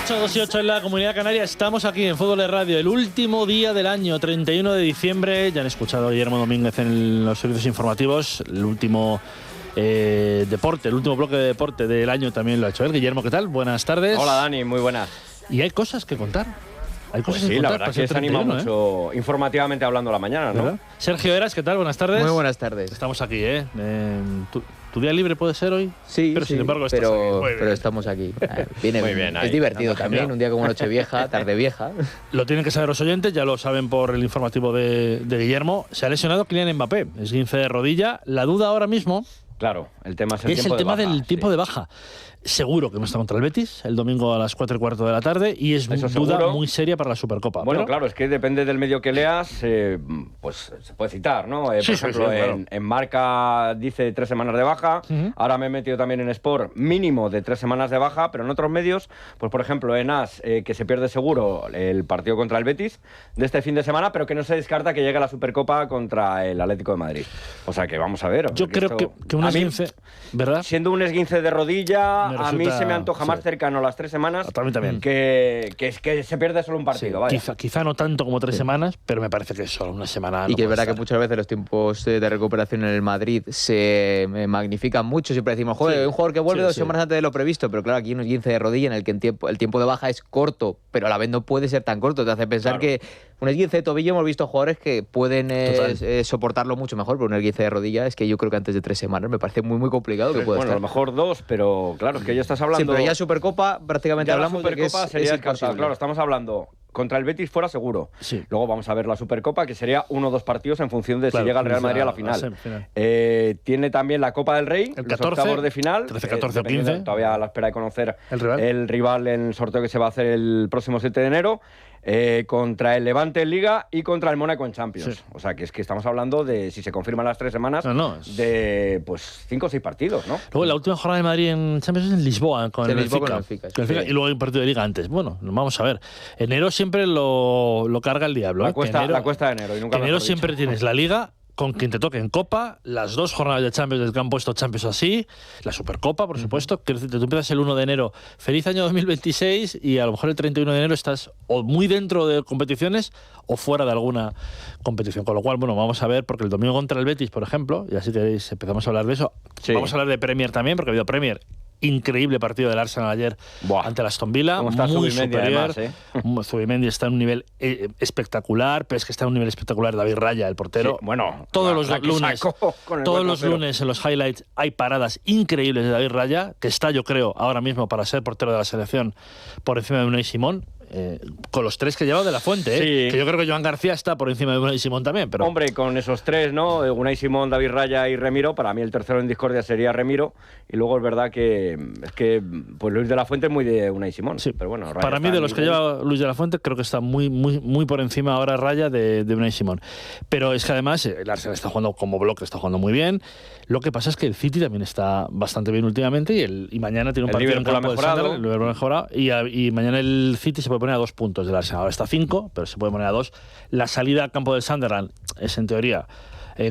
8:28 en la Comunidad Canaria. Estamos aquí en Fútbol de Radio, el último día del año, 31 de diciembre. Ya han escuchado a Guillermo Domínguez en los servicios informativos. El último deporte, el último bloque de deporte del año también lo ha hecho él. Guillermo, ¿qué tal? Buenas tardes. Hola, Dani, muy buenas. Y hay cosas que contar. Hay cosas pues sí, que contar. La verdad que se anima mucho informativamente hablando la mañana, ¿no? ¿Verdad? Sergio Eras, ¿qué tal? Buenas tardes. Muy buenas tardes. Estamos aquí, ¿eh? ¿Tu día libre puede ser hoy? Sí, pero sin embargo pero estamos aquí. Viene muy bien. Es divertido también, un día como Nochevieja, tarde vieja. Lo tienen que saber los oyentes, ya lo saben por el informativo de Guillermo. Se ha lesionado Kylian Mbappé, esguince de rodilla. La duda ahora mismo... Claro, el tema es el tema del tiempo de baja. Seguro que no está contra el Betis el domingo a las 4:15 de la tarde y es una duda muy seria para la Supercopa. Bueno, pero... claro, es que depende del medio que leas, pues se puede citar, ¿no? Por ejemplo, claro. en Marca dice 3 semanas de baja, ahora me he metido también en Sport, mínimo de 3 semanas de baja, pero en otros medios, pues por ejemplo en AS, que se pierde seguro el partido contra el Betis de este fin de semana, pero que no se descarta que llegue a la Supercopa contra el Atlético de Madrid. O sea que vamos a ver. Yo creo que un esguince, ¿verdad? Siendo un esguince de rodilla... A mí se me antoja más cercano las 3 semanas también. Que se pierde solo un partido. Sí, quizá no tanto como 3 semanas, pero me parece que es solo una semana. Y que es verdad que muchas veces los tiempos de recuperación en el Madrid se magnifican mucho. Siempre decimos, joder, un jugador que vuelve 2 semanas antes de lo previsto, pero claro, aquí hay un esguince de rodilla en el que el tiempo de baja es corto, pero a la vez no puede ser tan corto. Te hace pensar que un esguince de tobillo hemos visto jugadores que pueden soportarlo mucho mejor, pero un esguince de rodilla es que yo creo que antes de 3 semanas me parece muy, muy complicado que pueda estar. Bueno, a lo mejor 2, pero claro, es que ya estás hablando... Sí, pero ya Supercopa prácticamente ya hablamos la Supercopa de que sería descartado. Claro, estamos hablando contra el Betis fuera seguro. Sí. Luego vamos a ver la Supercopa, que sería 1 o 2 partidos en función de si llega el Real Madrid a la final. Tiene también la Copa del Rey, el 14, los octavos de final. 13, 14 o 15. Todavía a la espera de conocer el rival en el sorteo que se va a hacer el próximo 7 de enero. Contra el Levante en Liga y contra el Mónaco en Champions. Sí. O sea, que es que estamos hablando de, si se confirman las 3 semanas, de pues 5 o 6 partidos, ¿no? Luego la última jornada de Madrid en Champions es en Lisboa, con el Benfica. Y luego hay un partido de Liga antes. Bueno, vamos a ver. Enero siempre lo carga el diablo. La cuesta de enero. Y nunca enero siempre tienes la Liga con quien te toque en Copa, las 2 jornadas de Champions del que han puesto Champions así, la Supercopa, por supuesto, que tú empiezas el 1 de enero, feliz año 2026, y a lo mejor el 31 de enero estás o muy dentro de competiciones o fuera de alguna competición. Con lo cual, bueno, vamos a ver, porque el domingo contra el Betis, por ejemplo, y así queréis, empezamos a hablar de eso, vamos a hablar de Premier también, porque ha habido Premier. Increíble partido del Arsenal ayer ante el Aston Villa, muy superior. Zubimendi está en un nivel espectacular, pero es que está en un nivel espectacular David Raya, el portero. Sí, bueno, todos los lunes en los highlights hay paradas increíbles de David Raya, que está, yo creo, ahora mismo para ser portero de la selección por encima de Unai Simón. Con los 3 que lleva de la Fuente, que yo creo que Joan García está por encima de Unai Simón también. Pero... Hombre, con esos 3, ¿no? Unai Simón, David Raya y Remiro, para mí el tercero en discordia sería Remiro, y luego es verdad que pues Luis de la Fuente es muy de Unai Simón. Sí, pero bueno, Raya para mí de los que lleva Luis de la Fuente creo que está muy por encima ahora Raya de Unai Simón. Pero es que además el Arsenal está jugando como bloque, está jugando muy bien. Lo que pasa es que el City también está bastante bien últimamente y mañana tiene un partido en campo del Sunderland, el Liverpool ha mejorado, y mañana el City se puede poner a 2 puntos del Arsenal. Ahora está 5, pero se puede poner a 2. La salida al campo del Sunderland es en teoría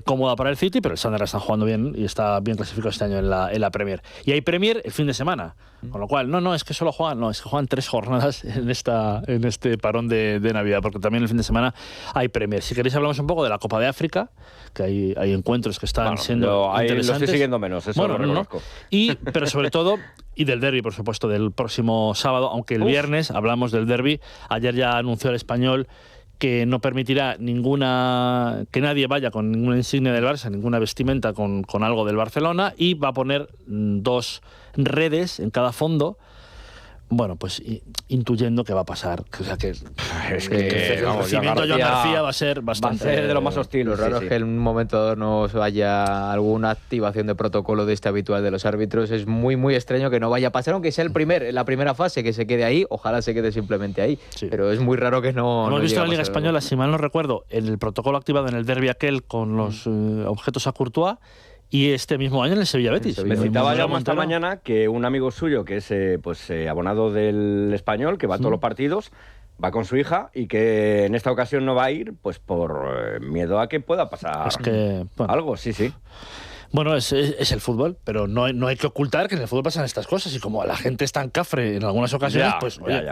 cómoda para el City, pero el Sunderland está jugando bien y está bien clasificado este año en la Premier. Y hay Premier el fin de semana, con lo cual, no, es que solo juegan, es que juegan 3 jornadas en este parón de Navidad, porque también el fin de semana hay Premier. Si queréis hablamos un poco de la Copa de África, que hay encuentros que están siendo interesantes. Lo estoy siguiendo menos, eso lo reconozco. Pero sobre todo, y del derbi, por supuesto, del próximo sábado, aunque el viernes hablamos del derbi. Ayer ya anunció el Español que no permitirá que nadie vaya con ninguna insignia del Barça, ninguna vestimenta con algo del Barcelona, y va a poner 2 redes en cada fondo. Bueno, pues intuyendo que va a pasar. O sea, que el recibimiento de Joan García va a ser bastante... Va a ser de lo más hostil. Lo raro es que en un momento dado no vaya alguna activación de protocolo de este habitual de los árbitros. Es muy, muy extraño que no vaya a pasar, aunque sea la primera fase, que se quede ahí. Ojalá se quede simplemente ahí. Sí. Pero es muy raro que no... Hemos visto en la Liga Española, si mal no recuerdo, el protocolo activado en el derbi aquel con los objetos a Courtois, y este mismo año en el Sevilla Betis. Me citaba ya esta mañana que un amigo suyo, que es abonado del Español, que va a todos los partidos, va con su hija y que en esta ocasión no va a ir pues por miedo a que pueda pasar algo, sí. Bueno, es el fútbol, pero no hay que ocultar que en el fútbol pasan estas cosas y como la gente es tan cafre en algunas ocasiones,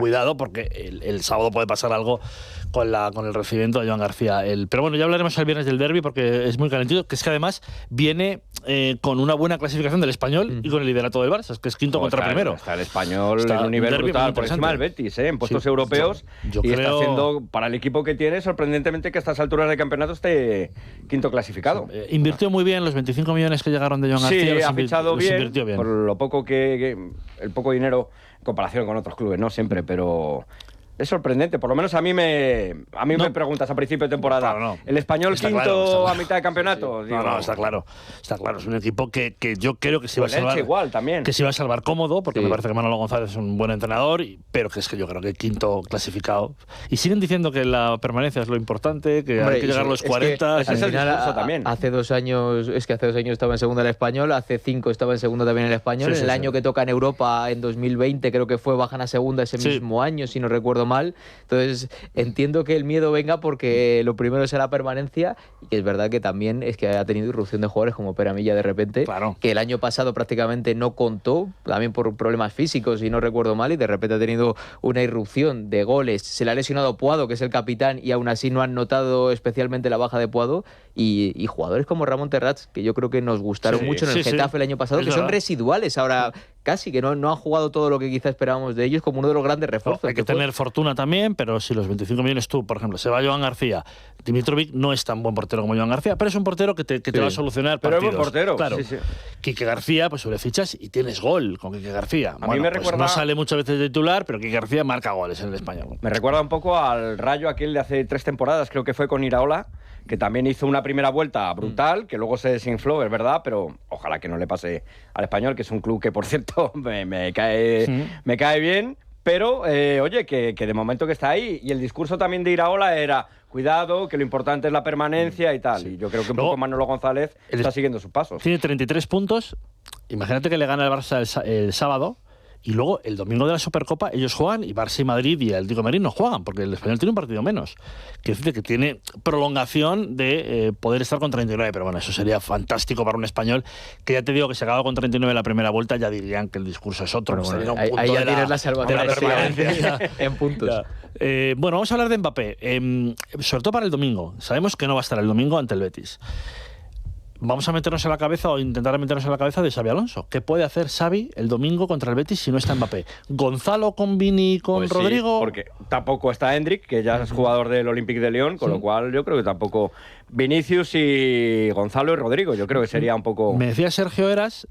cuidado porque el sábado puede pasar algo con el recibimiento de Joan García. Pero bueno, ya hablaremos el viernes del derbi porque es muy calentito, que es que además viene con una buena clasificación del Español y con el liderato del Barça, que es quinto contra primero. Está el Español en un nivel brutal por encima del Betis, en puestos europeos, yo y creo... está haciendo, para el equipo que tiene, sorprendentemente que a estas alturas del campeonato esté quinto clasificado. Invirtió muy bien los 25 millones que llegaron de Joan García. Sí, ha fichado bien, bien, por lo poco el poco dinero en comparación con otros clubes, no siempre, pero... Es sorprendente, por lo menos a mí me preguntas a principio de temporada. Claro, no. ¿El Español Está quinto claro. a mitad de campeonato? Sí. Digo, No, está claro. Es un equipo que yo creo que se va a salvar. Igual, también. Que se va a salvar cómodo, porque me parece que Manolo González es un buen entrenador, pero que es que yo creo que quinto clasificado. Y siguen diciendo que la permanencia es lo importante, que hay que llegar a los 40. Ese es el discurso también. Hace 2 años estaba en segunda el Español, hace 5 estaba en segunda también el Español. En el año que toca en Europa, en 2020, creo que bajan a segunda ese mismo año, si no recuerdo mal. Entonces, entiendo que el miedo venga porque lo primero será la permanencia y que es verdad que también es que ha tenido irrupción de jugadores como Peramilla de repente, que el año pasado prácticamente no contó, también por problemas físicos, si no recuerdo mal, y de repente ha tenido una irrupción de goles. Se le ha lesionado Puado, que es el capitán, y aún así no han notado especialmente la baja de Puado, y jugadores como Ramón Terrats, que yo creo que nos gustaron mucho en el Getafe el año pasado, que son residuales ahora casi, que no han jugado todo lo que quizá esperábamos de ellos, como uno de los grandes refuerzos. Hay que tener fortuna también, pero si los 25 millones tú, por ejemplo, se va Joan García, Dimitrovic no es tan buen portero como Joan García, pero es un portero que te va a solucionar partidos. Pero es buen portero. Claro. Quique García, pues sobre fichas y tienes gol con Quique García. A mí me recuerda... no sale muchas veces de titular, pero Quique García marca goles en el Español. Me recuerda un poco al Rayo aquel de hace 3 temporadas, creo que fue con Iraola, que también hizo una primera vuelta brutal, que luego se desinfló, es verdad, pero ojalá que no le pase al Español, que es un club que, por cierto, me cae bien, pero, oye, que de momento que está ahí, y el discurso también de Iraola era, cuidado, que lo importante es la permanencia y tal, y yo creo que un poco Manolo González está siguiendo sus pasos. Tiene 33 puntos, imagínate que le gana el Barça el sábado, y luego el domingo de la Supercopa ellos juegan y Barça y Madrid y el Atlético de Madrid no juegan porque el Español tiene un partido menos. Quiere decir que tiene prolongación de poder estar con 39, pero bueno, eso sería fantástico para un Español que ya te digo que se acaba con 39 en la primera vuelta, ya dirían que el discurso es otro. Bueno, ahí ya tienes la salvación de la permanencia en puntos. Bueno, vamos a hablar de Mbappé, sobre todo para el domingo. Sabemos que no va a estar el domingo ante el Betis. Vamos a meternos en la cabeza o intentar meternos en la cabeza de Xabi Alonso. ¿Qué puede hacer Xavi el domingo contra el Betis si no está Mbappé? ¿Gonzalo con Vini y con Rodrigo? Sí, porque tampoco está Hendrik, que ya es jugador del Olympique de Lyon, con lo cual yo creo que tampoco Vinicius y Gonzalo y Rodrigo. Yo creo que sería un poco... Me decía Sergio Eras...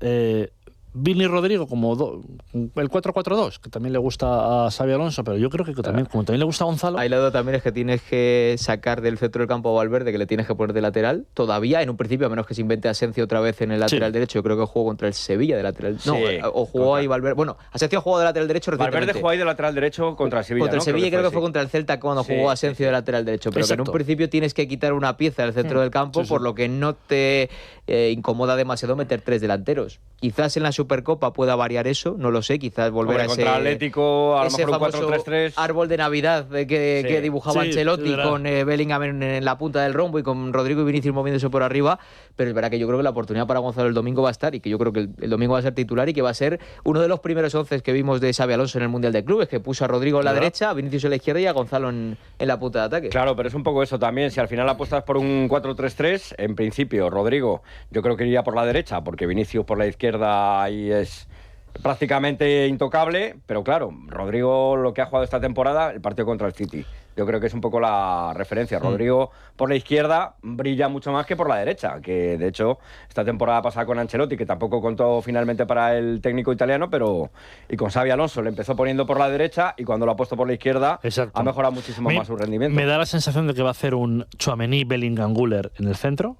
Vini y Rodrigo como el 4-4-2, que también le gusta a Xabi Alonso, pero yo creo que también, como también le gusta a Gonzalo... Ahí lado también es que tienes que sacar del centro del campo a Valverde, que le tienes que poner de lateral, todavía, en un principio, a menos que se invente Asencio otra vez en el lateral derecho. Yo creo que jugó contra el Sevilla de lateral... No, o jugó ahí Valverde... Bueno, Asencio jugó de lateral derecho recientemente. Valverde jugó ahí de lateral derecho contra el Sevilla, Contra el Sevilla, creo que fue contra el Celta cuando jugó Asencio de lateral derecho, pero que en un principio tienes que quitar una pieza del centro del campo, por lo que no te incomoda demasiado meter 3 delanteros. Quizás en la Supercopa pueda variar eso, no lo sé, quizás volver a ese... Contra Atlético, a lo mejor un 4-3-3... árbol de Navidad que dibujaba Ancelotti con Bellingham en la punta del rombo y con Rodrigo y Vinicius moviéndose por arriba, pero es verdad que yo creo que la oportunidad para Gonzalo el domingo va a estar y que yo creo que el domingo va a ser titular y que va a ser uno de los primeros 11 que vimos de Xabi Alonso en el Mundial de Clubes, que puso a Rodrigo en la derecha, a Vinicius en la izquierda y a Gonzalo en la punta de ataque. Claro, pero es un poco eso también, si al final apuestas por un 4-3-3, en principio Rodrigo yo creo que iría por la derecha, porque Vinicius por la izquierda ahí es prácticamente intocable, pero claro, Rodrigo lo que ha jugado esta temporada, el partido contra el City, yo creo que es un poco la referencia. Rodrigo por la izquierda brilla mucho más que por la derecha, que de hecho esta temporada pasada con Ancelotti, que tampoco contó finalmente para el técnico italiano, pero y con Xabi Alonso le empezó poniendo por la derecha y cuando lo ha puesto por la izquierda ha mejorado muchísimo más su rendimiento. Me da la sensación de que va a hacer un Tchouaméni, Bellingham, Güler en el centro.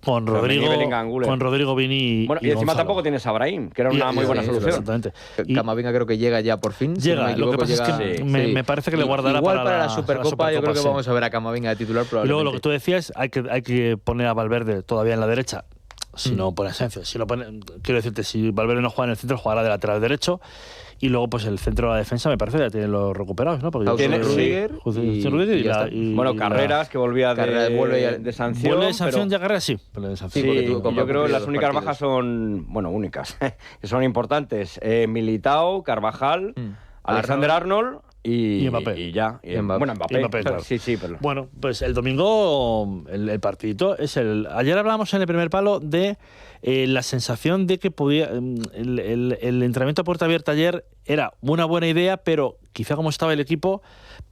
Con Rodrigo, Vini y encima Gonzalo. Tampoco tienes a Brahim, que era una muy buena solución. Exactamente. Camavinga creo que llega ya por fin. Llega, si no me equivoco, lo que pasa es que me parece que le guardará igual para la Supercopa. Yo creo que vamos a ver a Camavinga de titular probablemente. Y luego lo que tú decías, hay que poner a Valverde todavía en la derecha. si no pone Asensio. Quiero decirte, si Valverde no juega en el centro, jugará de lateral derecho. Y luego, pues el centro de la defensa me parece que ya tiene los recuperados, ¿no? Porque tiene Rudiger Carreras, que volvía de sanción. ¿Vuelve de sanción ya Carreras? Sí. Sí, yo creo que las únicas bajas son, únicas, que son importantes. Militao, Carvajal, Alexander Arnold y Mbappé. Y ya. Mbappé, claro. Sí, pero... Bueno, pues el domingo el partidito es Ayer hablábamos en el primer palo de la sensación de que podía el entrenamiento a puerta abierta ayer era una buena idea, pero quizá como estaba el equipo,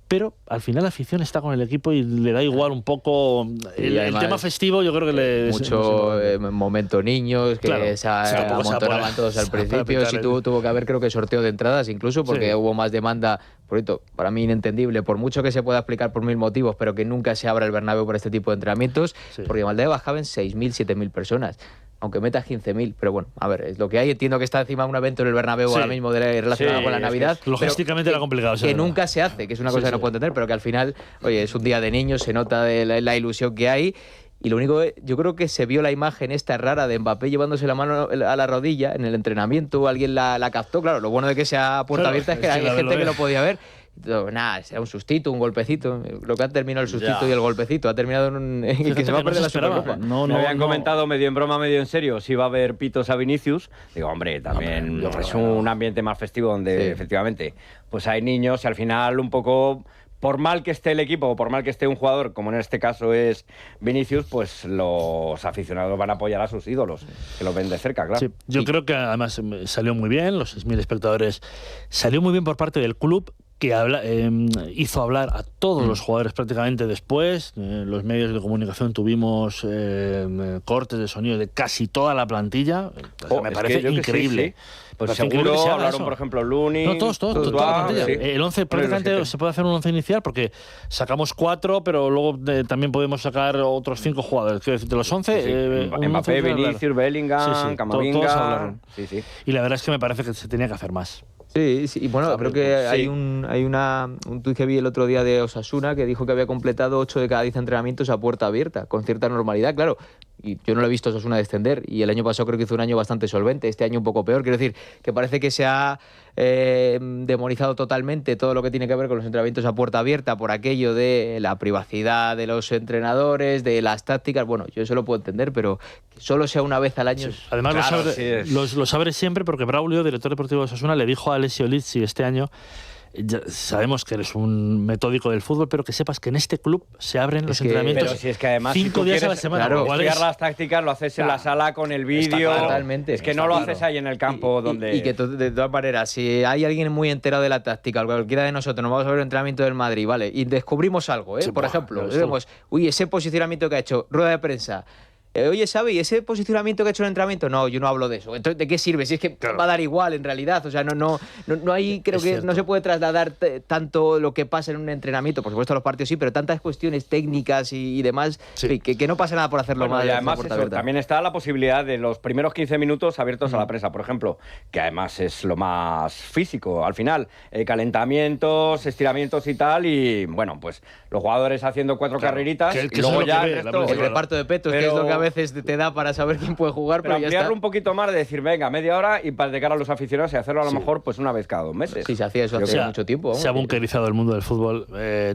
pero al final la afición está con el equipo y le da igual un poco el tema festivo. Yo creo que le mucho momento niños que se amontonaban todos al principio. Sí, tuvo que haber, creo que sorteo de entradas incluso, porque hubo más demanda. Por esto, para mí inentendible, por mucho que se pueda explicar por mil motivos, pero que nunca se abra el Bernabéu por este tipo de entrenamientos, porque Valdebebas caben 6.000, 7.000 personas. Aunque metas 15.000, pero bueno, a ver, es lo que hay. Entiendo que está encima un evento en el Bernabéu ahora mismo relacionado con la Navidad. Logísticamente era complicado. Que nunca se hace, que es una cosa que no puedo entender, pero que al final, oye, es un día de niños, se nota de la ilusión que hay. Y lo único, yo creo que se vio la imagen esta rara de Mbappé llevándose la mano a la rodilla en el entrenamiento, alguien la captó. Claro, lo bueno de que sea puerta abierta es que hay gente que lo podía ver. Nada, sea un sustito, un golpecito. Lo que ha terminado el sustito y el golpecito ha terminado en que se va a perder la Supercopa. Me habían comentado medio en broma, medio en serio, si va a haber pitos a Vinicius. Digo, hombre, también es un ambiente más festivo donde efectivamente pues hay niños y al final un poco... Por mal que esté el equipo o por mal que esté un jugador, como en este caso es Vinicius, pues los aficionados van a apoyar a sus ídolos, que los ven de cerca, claro. Sí, yo creo que además salió muy bien, los 6.000 espectadores, salió muy bien por parte del club, que hizo hablar a todos los jugadores prácticamente después. Los medios de comunicación tuvimos cortes de sonido de casi toda la plantilla. Me parece increíble. Pues seguro hablaron, por ejemplo, Luni... No, toda la plantilla. El 11 prácticamente se puede hacer un 11 inicial porque sacamos 4, pero luego también podemos sacar otros 5 jugadores. Quiero decir, de los 11... Mbappé, Vinicius, Bellingham, Camavinga... Y la verdad es que me parece que se tenía que hacer más. Sí, y bueno, creo que hay un tuit que vi el otro día de Osasuna que dijo que había completado 8 de cada 10 entrenamientos a puerta abierta, con cierta normalidad, claro. Y yo no lo he visto a Osasuna descender, y el año pasado creo que hizo un año bastante solvente, este año un poco peor. Quiero decir, que parece que se ha demonizado totalmente todo lo que tiene que ver con los entrenamientos a puerta abierta por aquello de la privacidad de los entrenadores, de las tácticas. Bueno, yo eso lo puedo entender, pero que solo sea una vez al año... Sí. Además lo sabré siempre porque Braulio, director deportivo de Osasuna, le dijo a Alessio Lizzi este año: ya sabemos que eres un metódico del fútbol, pero que sepas que en este club se abren los entrenamientos pero si es que además, 5 días a la semana. Claro, estudiar las tácticas lo haces en la sala con el vídeo. Totalmente. Es que no lo haces ahí en el campo donde... Y que de todas maneras, si hay alguien muy enterado de la táctica, cualquiera de nosotros nos vamos a ver el entrenamiento del Madrid, ¿vale? Y descubrimos algo, por ejemplo, vemos, ese posicionamiento que ha hecho, rueda de prensa... Oye, Xavi, ¿ese posicionamiento que ha hecho en el entrenamiento? No, yo no hablo de eso. Entonces, ¿de qué sirve? Si es que va a dar igual, en realidad. O sea, no hay, creo que no se puede trasladar tanto lo que pasa en un entrenamiento. Por supuesto, los partidos sí, pero tantas cuestiones técnicas y demás, que no pasa nada por hacerlo mal. Y además, también está la posibilidad de los primeros 15 minutos abiertos a la prensa, por ejemplo, que además es lo más físico. Al final, calentamientos, estiramientos y tal, y bueno, pues los jugadores haciendo 4 carreritas, y luego ya el reparto de petos, que es lo que a veces te da para saber quién puede jugar, pero ya ampliarlo un poquito más, de decir, venga, media hora y para de cara a los aficionados y hacerlo a lo mejor pues una vez cada 2 meses. Sí, se hacía eso hace mucho tiempo. Se ha bunkerizado el mundo del fútbol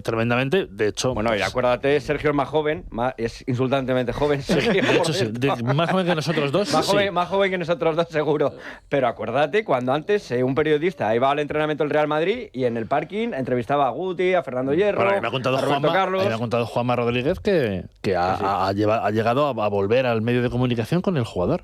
tremendamente, de hecho... Bueno, y acuérdate, Sergio es más joven, es insultantemente joven, Sergio. De hecho, sí, más joven que nosotros dos. Más joven que nosotros dos, seguro. Pero acuérdate, cuando antes un periodista iba al entrenamiento del Real Madrid y en el parking entrevistaba a Guti, a Fernando Hierro, me ha contado a Roberto Carlos... Me ha contado Juanma Rodríguez que ha llegado a volver al medio de comunicación con el jugador.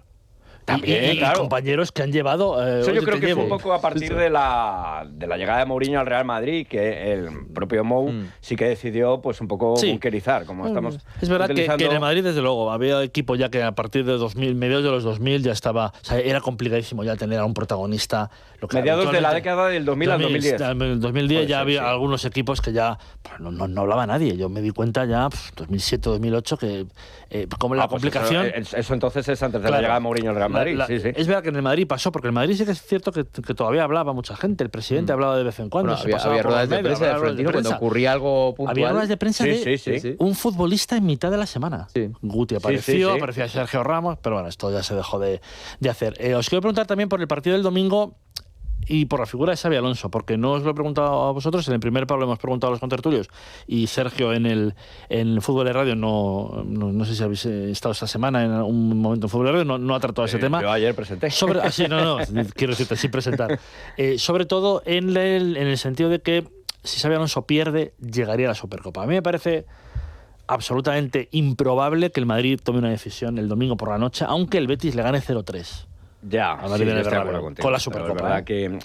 También, claro. Compañeros que han llevado... Eso yo creo que fue un poco a partir de la llegada de Mourinho al Real Madrid, que el propio Mou sí que decidió pues un poco bunkerizar, como estamos Es verdad que en el Madrid, desde luego, había equipo ya que a partir de 2000, mediados de los 2000 ya estaba... O sea, era complicadísimo ya tener a un protagonista... Mediados de la década del 2000 al 2010. En el 2010 ya había algunos equipos que ya no hablaba nadie. Yo me di cuenta ya, 2007, 2008, que como la complicación... Eso entonces es antes de la llegada de Mourinho al Real Madrid. Madrid, sí. Es verdad que en el Madrid pasó, porque el Madrid sí que es cierto que todavía hablaba mucha gente, el presidente hablaba de vez en cuando. Bueno, había ruedas de prensa de Florentino cuando ocurría algo puntual. Había ruedas de prensa de un futbolista en mitad de la semana. Sí. Guti apareció Sergio Ramos, pero bueno, esto ya se dejó de hacer. Os quiero preguntar también por el partido del domingo y por la figura de Xabi Alonso, porque no os lo he preguntado a vosotros, en el primer palo lo hemos preguntado a los contertulios y Sergio en el Fútbol de Radio no sé si habéis estado esta semana en un momento en Fútbol de Radio, no ha tratado ese tema. Yo ayer presenté. Quiero decirte, sin presentar. Sobre todo en el sentido de que si Xabi Alonso pierde, llegaría a la Supercopa. A mí me parece absolutamente improbable que el Madrid tome una decisión el domingo por la noche, aunque el Betis le gane 0-3. Ya, estoy de acuerdo contigo. Con la Supercopa. Es verdad que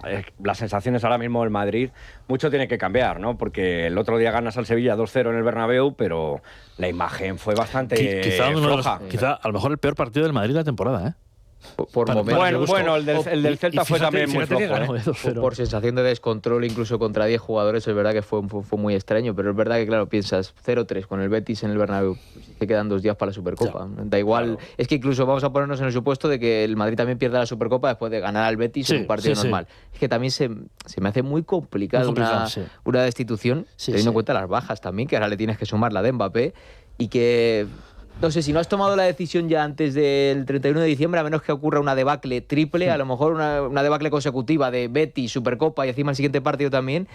las sensaciones ahora mismo del Madrid, mucho tiene que cambiar, ¿no? Porque el otro día ganas al Sevilla 2-0 en el Bernabéu, pero la imagen fue bastante floja. Quizá a lo mejor el peor partido del Madrid de la temporada, ¿eh? Por momentos. Bueno, el del Celta fue también muy flojo. Por sensación de descontrol, incluso contra 10 jugadores, es verdad que fue muy extraño, pero es verdad que, claro, piensas 0-3 con el Betis en el Bernabéu, te quedan 2 días para la Supercopa. Ya, da igual, claro. Es que incluso vamos a ponernos en el supuesto de que el Madrid también pierda la Supercopa después de ganar al Betis en un partido normal. Es que también se me hace muy complicado una destitución, teniendo en cuenta las bajas también, que ahora le tienes que sumar la de Mbappé, y que... No sé, si no has tomado la decisión ya antes del 31 de diciembre, a menos que ocurra una debacle triple, a lo mejor una debacle consecutiva de Betis, Supercopa y encima el siguiente partido también,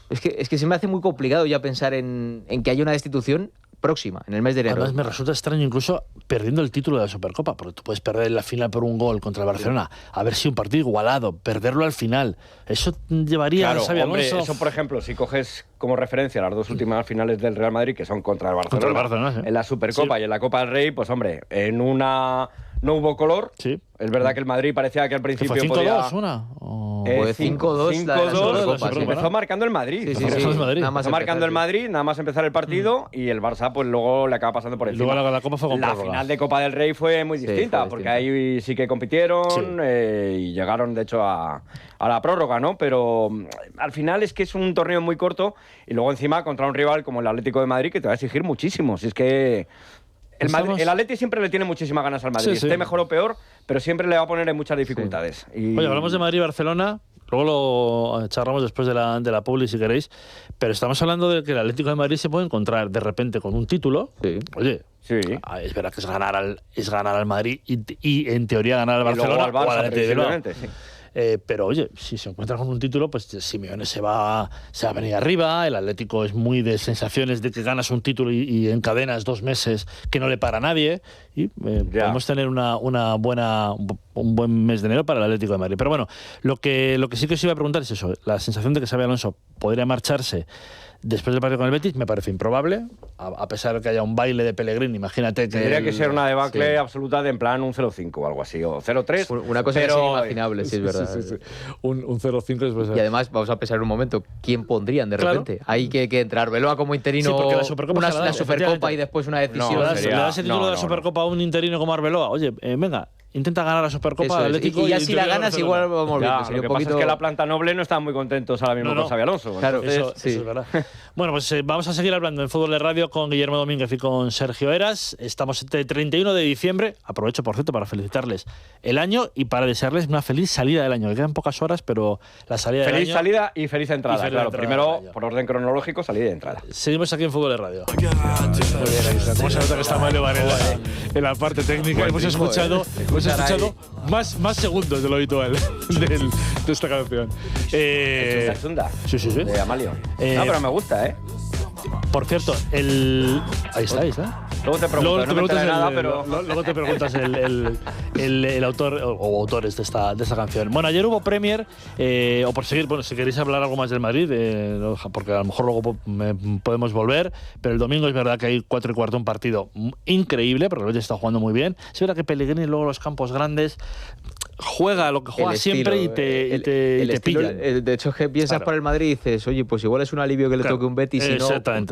es que se me hace muy complicado ya pensar en que haya una destitución próxima, en el mes de enero. Además, me resulta extraño incluso perdiendo el título de la Supercopa, porque tú puedes perder la final por un gol contra el Barcelona, haber sido un partido igualado, perderlo al final. Eso llevaría a Xabi Alonso... Eso, por ejemplo, si coges como referencia las 2 últimas finales del Real Madrid, que son contra el Barcelona, en la Supercopa y en la Copa del Rey, pues hombre, en una no hubo color. Sí. Es verdad que el Madrid parecía que al principio ¿Fue 5-2 podía... una? Fue 5-2. Empezó marcando el Madrid. Sí. Empezó marcando el Madrid, nada más empezar el partido, y el Barça pues luego le acaba pasando por encima. Luego la Copa fue con la final de Copa del Rey fue muy distinta, porque ahí sí que compitieron y llegaron de hecho a la prórroga, ¿no? Pero al final es que es un torneo muy corto y luego encima contra un rival como el Atlético de Madrid que te va a exigir muchísimo. Si es que el Atleti siempre le tiene muchísimas ganas al Madrid, esté mejor o peor, pero siempre le va a poner en muchas dificultades. Y... Oye, hablamos de Madrid y Barcelona, luego lo charlamos después de la publi si queréis, pero estamos hablando de que el Atlético de Madrid se puede encontrar de repente con un título. Oye, es verdad que es ganar al Madrid y en teoría ganar al Barcelona al Barça, o al Atlético. Pero oye, si se encuentra con un título, pues Simeone se va a venir arriba. El Atlético es muy de sensaciones de que ganas un título y encadenas 2 meses que no le para a nadie. Y podemos tener un buen mes de enero para el Atlético de Madrid. Pero bueno, lo que sí que os iba a preguntar es eso. La sensación de que Xabi Alonso podría marcharse después del partido con el Betis me parece improbable, a pesar de que haya un baile de Pellegrini. Imagínate que... Tendría que ser una debacle absoluta de en plan un 0-5 o algo así, o 0-3. Una cosa que es inimaginable, sí, es verdad. Sí. Un 0-5 después de... Y además, vamos a pensar un momento, ¿quién pondrían de repente? Hay que entrar Arbeloa como interino, la Supercopa la Supercopa y después una decisión. Le das el título de la Supercopa a un interino como Arbeloa. Oye, venga, intenta ganar la Supercopa del Atlético. Y ya si la ganas, igual vamos viendo. Lo que pasa es que la planta noble no está muy contentos ahora mismo con Xabi Alonso. Claro, eso es verdad. Bueno, pues vamos a seguir hablando en Fútbol de Radio con Guillermo Domínguez y con Sergio Eras. Estamos el 31 de diciembre. Aprovecho, por cierto, para felicitarles el año y para desearles una feliz salida del año. Que quedan pocas horas, pero la salida del año... Feliz salida y feliz entrada. Claro, primero, por orden cronológico, salida y entrada. Seguimos aquí en Fútbol de Radio. Muy bien, ahí está. ¿Cómo se nota que está Mario Varela en la parte técnica? Hemos escuchado más segundos de lo habitual de esta canción. ¿Es una Sí. De Amalio. No, pero me gusta, ¿eh? Por cierto, Ahí está. Luego te pregunto, luego te preguntas el autor o autores de esta canción. Bueno, ayer hubo Premier, o por seguir, si queréis hablar algo más del Madrid, porque a lo mejor luego podemos volver, pero el domingo es verdad que hay 4:15 un partido increíble, porque el Betis está jugando muy bien. Es verdad que Pellegrini luego los campos grandes juega lo que juega siempre y te pilla. De hecho, que piensas por el Madrid y dices, oye, pues igual es un alivio que le toque un Betis, y no,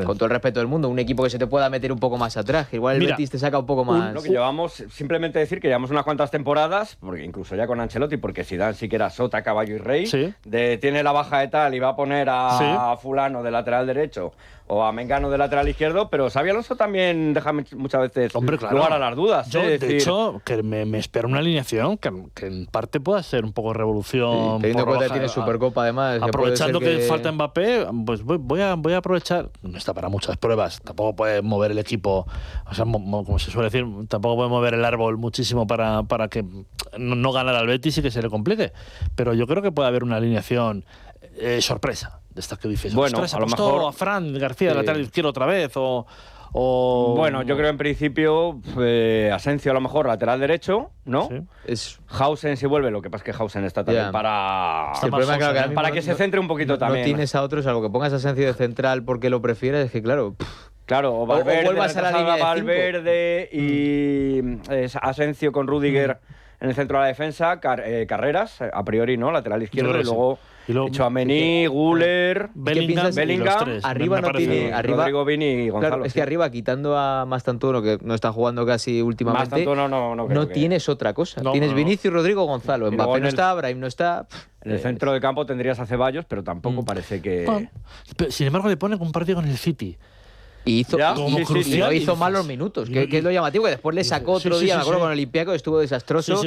con todo el respeto del mundo, un equipo que se te pueda meter un poco más atrás. Igual el Betis te saca un poco más. Lo que llevamos, simplemente decir que llevamos unas cuantas temporadas, porque incluso ya con Ancelotti, porque Zidane sí que era sota, caballo y rey, tiene la baja de tal y va a poner a fulano de lateral derecho o a Mengano de lateral izquierdo, pero Xabi Alonso también deja muchas veces lugar a las dudas. Yo, de hecho, que me espero una alineación que en parte pueda ser un poco revolución. Teniendo en cuenta que tiene Supercopa, además. Aprovechando que falta Mbappé, pues voy a aprovechar. No está para muchas pruebas. Tampoco puede mover el equipo, o sea, como se suele decir, tampoco puede mover el árbol muchísimo para que no ganara al Betis y que se le complique. Pero yo creo que puede haber una alineación sorpresa. De estas que dices, bueno, a lo mejor a Fran García, lateral izquierdo otra vez, Bueno, yo creo en principio Asensio a lo mejor lateral derecho, ¿no? Sí. Hausen si vuelve, lo que pasa es que Hausen está también para que se centre un poquito también. No tienes a otros, algo que pongas a Asensio de central porque lo prefieres, es que claro... Claro, o Valverde, vuelvas a la línea de Valverde y Asensio con Rudiger en el centro de la defensa, Carreras, a priori, ¿no? Lateral izquierdo, y luego Tchouaméni, Guller, Bellingham. Arriba no tiene. Rodrigo, Vini y Gonzalo. Claro, es que arriba, quitando a Mastantuono, que no está jugando casi últimamente, Mastantuono no tienes otra cosa. Tienes Vinicius, Rodrigo, Gonzalo. Mbappé no está, Brahim no está. En el centro del campo tendrías a Ceballos, pero tampoco parece que... Sin embargo, le pone un partido con el City. Y no hizo malos minutos, que es lo llamativo, que después le sacó otro día, me acuerdo con el Olympiacos, estuvo desastroso.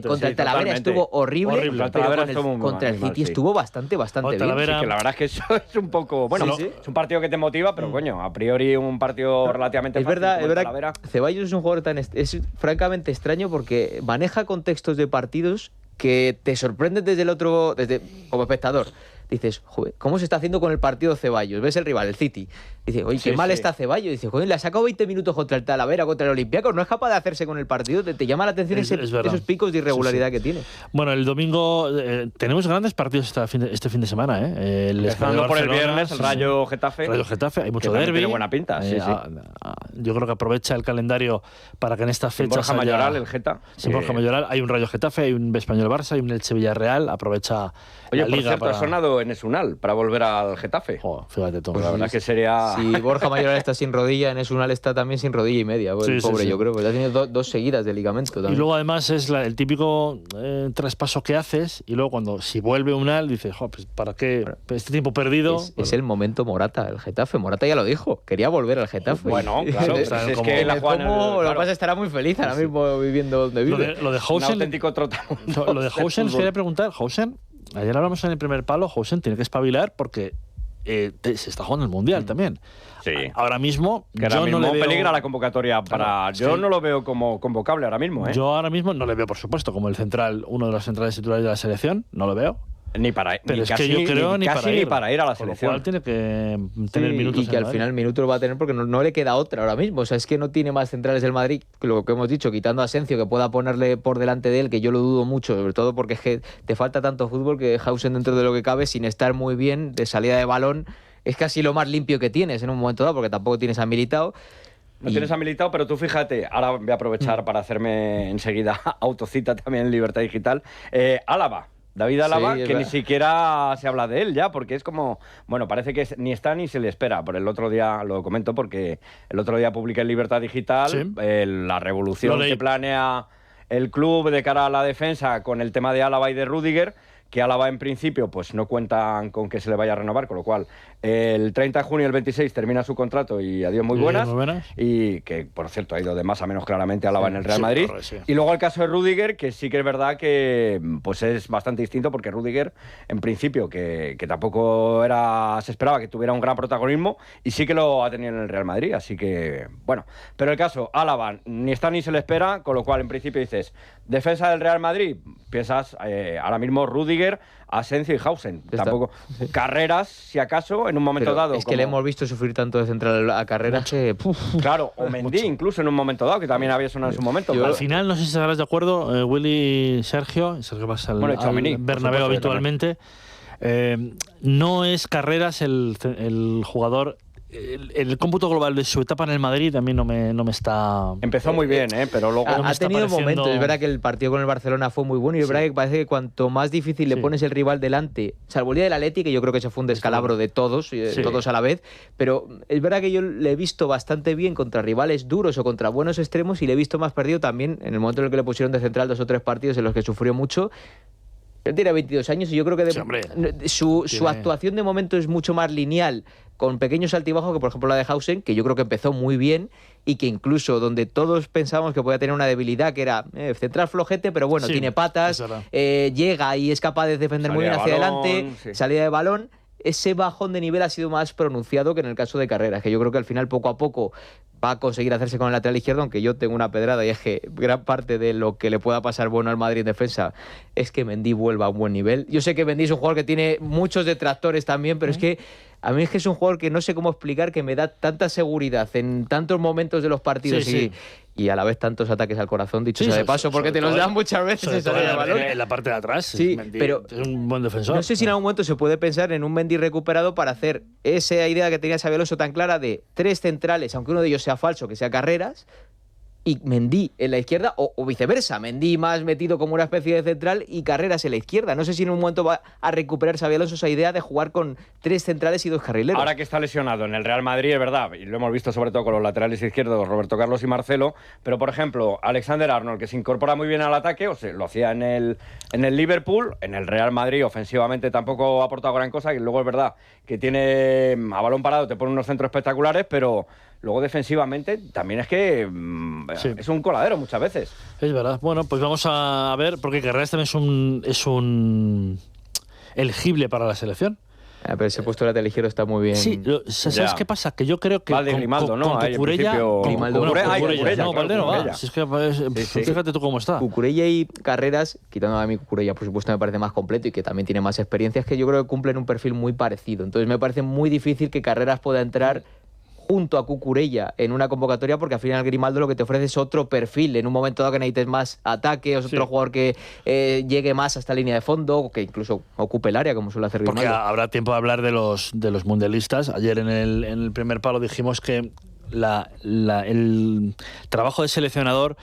Contra el Talavera estuvo horrible, pero contra el City estuvo bastante bien. Sí, que la verdad es que eso es un poco... Bueno, es un partido que te motiva, pero coño, a priori un partido relativamente fácil. Es verdad, Ceballos es un jugador es francamente extraño porque maneja contextos de partidos que te sorprenden como espectador. Dices, joder, ¿cómo se está haciendo con el partido Ceballos? Ves el rival, el City. Dices, oye, qué mal está Ceballos. Dices, joder, le ha sacado 20 minutos contra el Talavera, contra el Olympiacos. No es capaz de hacerse con el partido. Te llama la atención esos picos de irregularidad que tiene. Bueno, el domingo tenemos grandes partidos este fin de semana. Empezando por el viernes, el Rayo Getafe. Hay mucho derbi. Tiene buena pinta, yo creo que aprovecha el calendario para que en estas fechas Borja Mayoral, el Geta. Sin Borja Mayoral. Hay un Rayo Getafe, hay un Español Barça, hay un Elche Villarreal. Aprovecha la Liga. Por cierto, ha sonado en Esunal para volver al Getafe. Fíjate tú. Pues la verdad que sería... Si Borja Mayoral está sin rodilla, en Esunal está también sin rodilla y media. Pobre, yo creo, porque ha tenido dos seguidas de ligamento también. Y luego además es el típico traspaso que haces y luego si vuelve Unal dices, pues ¿para qué? Este tiempo perdido... Es el momento Morata, el Getafe. Morata ya lo dijo, quería volver al Getafe. Bueno, claro. Es que lo que pasa es que estará muy feliz ahora mismo viviendo donde vive. Lo de Hausen... Un auténtico trotamundo. Lo de Hausen, les quería preguntar, Hausen... Ayer hablamos en el primer palo, Hausen tiene que espabilar porque se está jugando el Mundial también. Sí. Ahora mismo yo no le veo... peligra la convocatoria para... Yo no lo veo como convocable ahora mismo. Yo ahora mismo no le veo, por supuesto, como uno de los centrales titulares de la selección, no lo veo. Ni para pero es que yo creo ni para ir a la selección. Por lo cual tiene que tener minutos. Y que al final minutos lo va a tener porque no le queda otra ahora mismo. O sea, es que no tiene más centrales del Madrid, lo que hemos dicho, quitando a Asensio, que pueda ponerle por delante de él, que yo lo dudo mucho, sobre todo porque es que te falta tanto fútbol que Hausen, dentro de lo que cabe, sin estar muy bien de salida de balón, es casi lo más limpio que tienes en un momento dado, porque tampoco tienes a Militao. No tienes a Militao, pero tú fíjate, ahora voy a aprovechar para hacerme enseguida autocita también en Libertad Digital. Álava. David Álava, que ni siquiera se habla de él ya, porque es como, bueno, parece que ni está ni se le espera. Por el otro día, lo comento porque el otro día publiqué en Libertad Digital la revolución que planea el club de cara a la defensa con el tema de Álava y de Rudiger, que Álava en principio pues no cuentan con que se le vaya a renovar, con lo cual el 30 de junio y el 26 termina su contrato y adiós muy buenas. Y que, por cierto, ha ido de más a menos claramente Álava en el Real Madrid. Y luego el caso de Rudiger, que sí que es verdad que pues es bastante distinto, porque Rudiger, en principio, que tampoco se esperaba que tuviera un gran protagonismo, y sí que lo ha tenido en el Real Madrid, así que, bueno. Pero el caso, Álava, ni está ni se le espera, con lo cual, en principio, dices, defensa del Real Madrid, piensas ahora mismo Rudiger, Asensio y Hausen. Tampoco. Carreras, si acaso, en un momento dado. Es que le hemos visto sufrir tanto de central a Carreras que... Claro, o Mendy incluso en un momento dado, que también había sonado en su momento. Al final, no sé si estarás de acuerdo, Willy Sergio pasa al Bernabéu habitualmente. No es Carreras el jugador... El cómputo global de su etapa en el Madrid a mí no me está... Empezó muy bien, pero luego... Ha tenido momentos. Es verdad que el partido con el Barcelona fue muy bueno y es verdad que parece que cuanto más difícil le pones el rival delante, salvo el día del Atleti, que yo creo que eso fue un descalabro de todos, todos a la vez, pero es verdad que yo le he visto bastante bien contra rivales duros o contra buenos extremos y le he visto más perdido también en el momento en el que le pusieron de central 2 o 3 partidos en los que sufrió mucho. Él tiene 22 años y yo creo que su actuación de momento es mucho más lineal, con pequeños altibajos que, por ejemplo, la de Hausen, que yo creo que empezó muy bien y que incluso donde todos pensábamos que podía tener una debilidad, que era central flojete, pero bueno, tiene patas, llega y es capaz de defender muy bien hacia adelante, salida de balón. Ese bajón de nivel ha sido más pronunciado que en el caso de Carreras, que yo creo que al final poco a poco va a conseguir hacerse con el lateral izquierdo, aunque yo tengo una pedrada y es que gran parte de lo que le pueda pasar bueno al Madrid en defensa es que Mendy vuelva a un buen nivel. Yo sé que Mendy es un jugador que tiene muchos detractores también, pero es que a mí es un jugador que no sé cómo explicar, que me da tanta seguridad en tantos momentos de los partidos y a la vez tantos ataques al corazón, dicho sea de paso, porque te los dan muchas veces en la parte de atrás. Sí, Mendy, pero es un buen defensor. No sé si en algún momento se puede pensar en un Mendy recuperado para hacer esa idea que tenía Xabi Alonso tan clara de 3 centrales, aunque uno de ellos sea falso, que sea Carreras, y Mendy en la izquierda, o viceversa, Mendy más metido como una especie de central y Carreras en la izquierda. No sé si en un momento va a recuperar Xabi Alonso esa idea de jugar con 3 centrales y 2 carrileros. Ahora que está lesionado en el Real Madrid, es verdad, y lo hemos visto sobre todo con los laterales izquierdos, Roberto Carlos y Marcelo, pero por ejemplo, Alexander Arnold, que se incorpora muy bien al ataque, o sea, lo hacía en el Liverpool, en el Real Madrid ofensivamente tampoco ha aportado gran cosa, y luego es verdad que tiene a balón parado, te pone unos centros espectaculares, pero luego defensivamente también es que es un coladero muchas veces. Es verdad. Bueno, pues vamos a ver, porque Carreras también es un elegible para la selección. Pero ese puesto de lateral izquierdo está muy bien. Sí, ¿sabes qué pasa? Que yo creo que Valde Grimaldo, ¿no? con Cucurella... Cucurella no, Valde no va. Si es que, fíjate tú cómo está. Cucurella y Carreras, quitando a mí Cucurella, por supuesto, me parece más completo y que también tiene más experiencia, es que yo creo que cumplen un perfil muy parecido. Entonces me parece muy difícil que Carreras pueda entrar junto a Cucurella en una convocatoria, porque al final Grimaldo lo que te ofrece es otro perfil, en un momento dado que necesites más ataque, o otro jugador que llegue más hasta línea de fondo, o que incluso ocupe el área, como suele hacer Grimaldo. Porque habrá tiempo de hablar de los mundialistas. Ayer en el primer palo dijimos que el trabajo de seleccionador,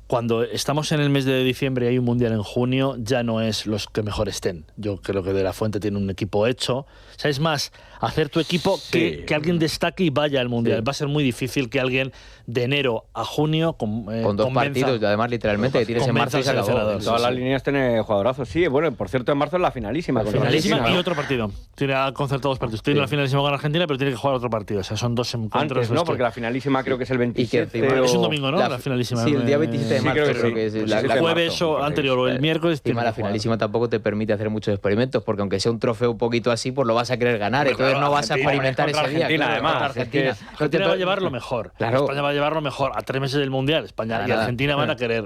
cuando estamos en el mes de diciembre y hay un mundial en junio, ya no es los que mejor estén. Yo creo que De La Fuente tiene un equipo hecho. O sea, es más hacer tu equipo que alguien destaque y vaya al mundial. Va a ser muy difícil que alguien de enero a junio con 2 partidos, y además literalmente que tienes en marzo y se acabó. Todas las líneas tienen jugadorazos. Sí, bueno, por cierto, en marzo es la finalísima. Y otro partido. Tiene concertados 2 partidos. Tiene la finalísima con Argentina, pero tiene que jugar otro partido. O sea, son 2 encuentros. Antes, ¿no? Porque la finalísima creo que es el 27. Es un domingo, ¿no? La finalísima. Sí, el día 27 de marzo creo que es el jueves o anterior o el miércoles. La finalísima tampoco te permite hacer muchos experimentos, porque aunque sea un trofeo un poquito así, pues lo vas a querer ganar. Entonces no vas a experimentar ese día. Además, Argentina va a llevar lo mejor. España va a llevar lo mejor. A 3 meses del mundial, España y Argentina van a querer